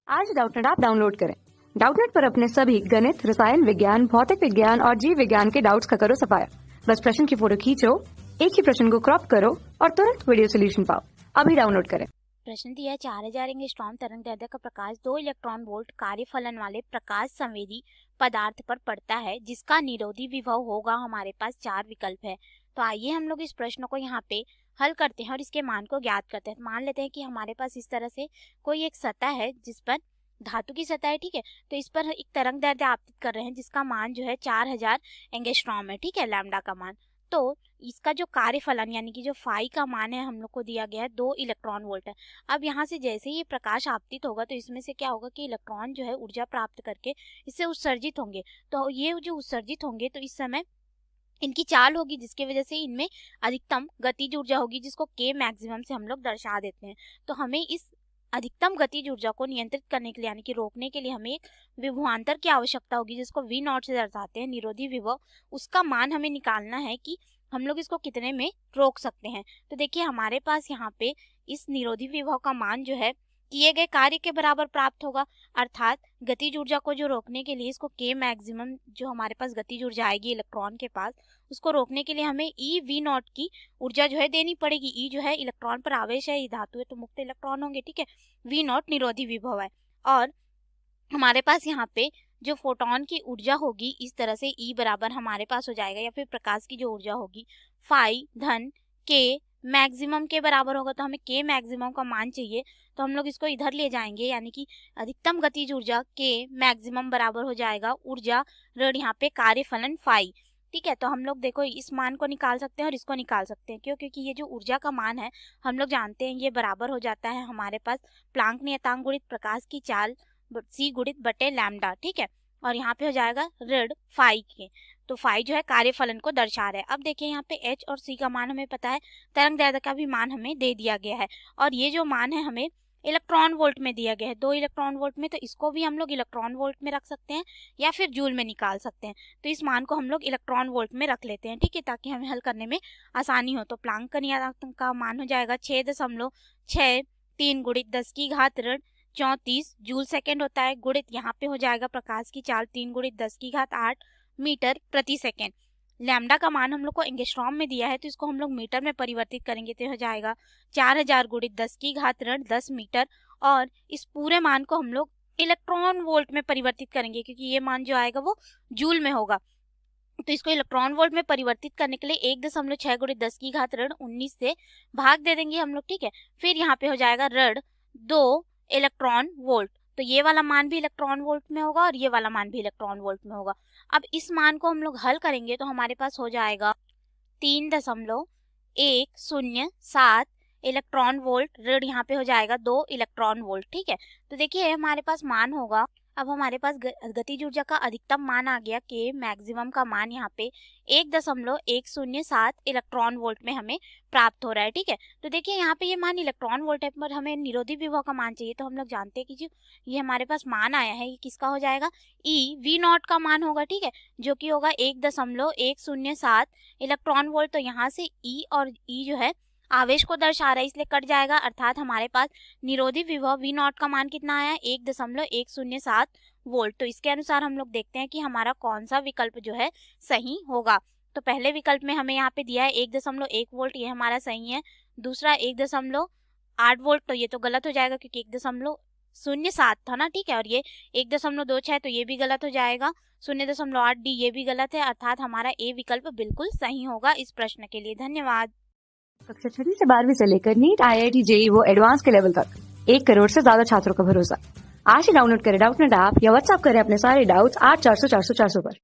आज Doubtnut app download करें। Doubtnut पर अपने सभी गणित, रसायन विज्ञान, भौतिक विज्ञान और जीव विज्ञान के डाउट्स का करो सफाया। बस प्रश्न की फोटो खींचो, एक ही प्रश्न को क्रॉप करो और तुरंत वीडियो सोल्यूशन पाओ। अभी डाउनलोड करें। प्रश्न दिया है 4000 एंगस्ट्रॉम तरंग दैर्ध्य का प्रकाश 2 इलेक्ट्रॉन वोल्ट कार्यफलन वाले प्रकाश संवेदी पदार्थ पर पड़ता है जिसका निरोधी विभव होगा। हमारे पास 4 विकल्प है। तो आइए हम लोग इस प्रश्न को यहाँ पे हल करते हैं और इसके मान को ज्ञात करते हैं। मान लेते हैं कि हमारे पास इस तरह से कोई एक सतह है जिस पर धातु की सतह है, ठीक है। तो इस पर एक तरंग दैर्ध्य आपतित कर रहे हैं जिसका मान जो है 4000 एंगस्ट्रॉम है, ठीक है, लैम्डा का मान। तो इसका जो कार्यफलन यानी कि जो फाई का मान है हम लोग को दिया गया है 2 इलेक्ट्रॉन वोल्ट है। अब यहाँ से जैसे ही ये प्रकाश आपतित होगा तो इसमें से क्या होगा कि इलेक्ट्रॉन जो है ऊर्जा प्राप्त करके इससे उत्सर्जित होंगे। तो ये जो उत्सर्जित होंगे तो इस समय इनकी चाल होगी जिसकी वजह से इनमें अधिकतम गतिज ऊर्जा होगी जिसको के मैक्सिमम से हम लोग दर्शा देते हैं। तो हमें इस अधिकतम गतिज ऊर्जा को नियंत्रित करने के लिए यानी कि रोकने के लिए हमें एक विभवांतर की आवश्यकता होगी जिसको V नॉट से दर्शाते हैं, निरोधी विभव। उसका मान हमें निकालना है कि हम लोग इसको कितने में रोक सकते हैं। तो देखिए हमारे पास यहाँ पे इस निरोधी विभव का मान जो है किए गए कार्य के बराबर प्राप्त होगा, अर्थात गतिज ऊर्जा को जो रोकने के लिए इसको के मैक्सिमम जो हमारे पास गतिज ऊर्जा आएगी इलेक्ट्रॉन के पास उसको रोकने के लिए हमें ई वी नॉट की ऊर्जा जो है देनी पड़ेगी। ई जो है इलेक्ट्रॉन पर आवेश है, ये धातु है तो मुक्त इलेक्ट्रॉन होंगे, ठीक है। वी नॉट निरोधी विभव है और हमारे पास यहाँ पे जो फोटोन की ऊर्जा होगी इस तरह से ई बराबर हमारे पास हो जाएगा, या फिर प्रकाश की जो ऊर्जा होगी फाई धन के मैक्सिमम के बराबर होगा। तो हमें के मैक्सिमम का मान चाहिए तो हम लोग इसको इधर ले जाएंगे यानी कि अधिकतम गतिज ऊर्जा के मैक्सिमम बराबर हो जाएगा ऊर्जा ऋण यहाँ पे कार्यफलन फाई, ठीक है। तो हम लोग देखो इस मान को निकाल सकते हैं और इसको निकाल सकते हैं। क्यों? क्योंकि ये जो ऊर्जा का मान है हम लोग जानते हैं ये बराबर हो जाता है हमारे पास प्लांक नियतांक गुणित प्रकाश की चाल सी गुणित बटे लैम्डा, ठीक है। और यहाँ पे हो जाएगा ऋण फाई के। तो फाई जो है कार्यफलन को दर्शा रहा है। अब देखिए यहाँ पे एच और सी का मान हमें पता है, तरंग दैर्ध्य का भी मान हमें दे दिया गया है और ये जो मान है हमें इलेक्ट्रॉन वोल्ट में दिया गया है 2 इलेक्ट्रॉन वोल्ट में। तो इसको भी हम लोग इलेक्ट्रॉन वोल्ट में रख सकते हैं या फिर जूल में निकाल सकते हैं। तो इस मान को हम लोग इलेक्ट्रॉन वोल्ट में रख लेते हैं, ठीक है, ताकि हमें हल करने में आसानी हो। तो प्लांक का नियतांक का मान हो जाएगा 6.63 गुणित 10 की घात ऋण 34 जूल सेकेंड होता है, गुणित यहाँ पे हो जाएगा प्रकाश की चाल 3 गुणित 10 की घात 8 मीटर प्रति सेकेंड। लैम्डा का मान हम लोग को एंगस्ट्रॉम में दिया है तो इसको हम लोग मीटर में परिवर्तित करेंगे तो हो जाएगा 4000 गुणित 10 की घात ऋण 10 मीटर। और इस पूरे मान को हम लोग इलेक्ट्रॉन वोल्ट में परिवर्तित करेंगे क्योंकि ये मान जो आएगा वो जूल में होगा। तो इसको इलेक्ट्रॉन वोल्ट में परिवर्तित करने के लिए 1.6 गुणित 10 की घात ऋण 19 से भाग दे देंगे हम लोग, ठीक है। फिर यहाँ पे हो जाएगा ऋण 2 इलेक्ट्रॉन वोल्ट। तो ये वाला मान भी इलेक्ट्रॉन वोल्ट में होगा और ये वाला मान भी इलेक्ट्रॉन वोल्ट में होगा। अब इस मान को हम लोग हल करेंगे तो हमारे पास हो जाएगा 3.107 इलेक्ट्रॉन वोल्ट ऋण यहाँ पे हो जाएगा 2 इलेक्ट्रॉन वोल्ट, ठीक है। तो देखिए हमारे पास मान होगा, अब हमारे पास गतिज ऊर्जा का अधिकतम मान आ गया के मैक्सिमम का मान यहाँ पे 1.107 इलेक्ट्रॉन वोल्ट में हमें प्राप्त हो रहा है, ठीक है। तो देखिए यहाँ पे ये मान इलेक्ट्रॉन वोल्ट है पर हमें निरोधी विभव का मान चाहिए। तो हम लोग जानते हैं कि जो ये हमारे पास मान आया है ये किसका हो जाएगा, ई वी नॉट का मान होगा, ठीक है, जो कि होगा 1.107 इलेक्ट्रॉन वोल्ट। तो यहाँ से ई और ई जो है आवेश को दर्शा रहा है इसलिए कट जाएगा, अर्थात हमारे पास निरोधी विभव V नॉट का मान कितना आया 1.107 वोल्ट। तो इसके अनुसार हम लोग देखते हैं कि हमारा कौन सा विकल्प जो है सही होगा। तो पहले विकल्प में हमें यहाँ पे दिया है 1.1 वोल्ट, ये हमारा सही है। दूसरा 1.8 वोल्ट, तो ये तो गलत हो जाएगा क्योंकि 1.07 था ना, ठीक है। और ये 1.26 तो ये भी गलत हो जाएगा। 0.8 डी ये भी गलत है, अर्थात हमारा ए विकल्प बिल्कुल सही होगा इस प्रश्न के लिए। धन्यवाद। कक्षा 6 से 12वीं से लेकर नीट, IIT, JEE वो एडवांस के लेवल तक 1 करोड़ से ज्यादा छात्रों का भरोसा। आज ही डाउनलोड करें डाउटनेट ऐप या व्हाट्सएप करें अपने सारे डाउट्स 8400 400 400 पर।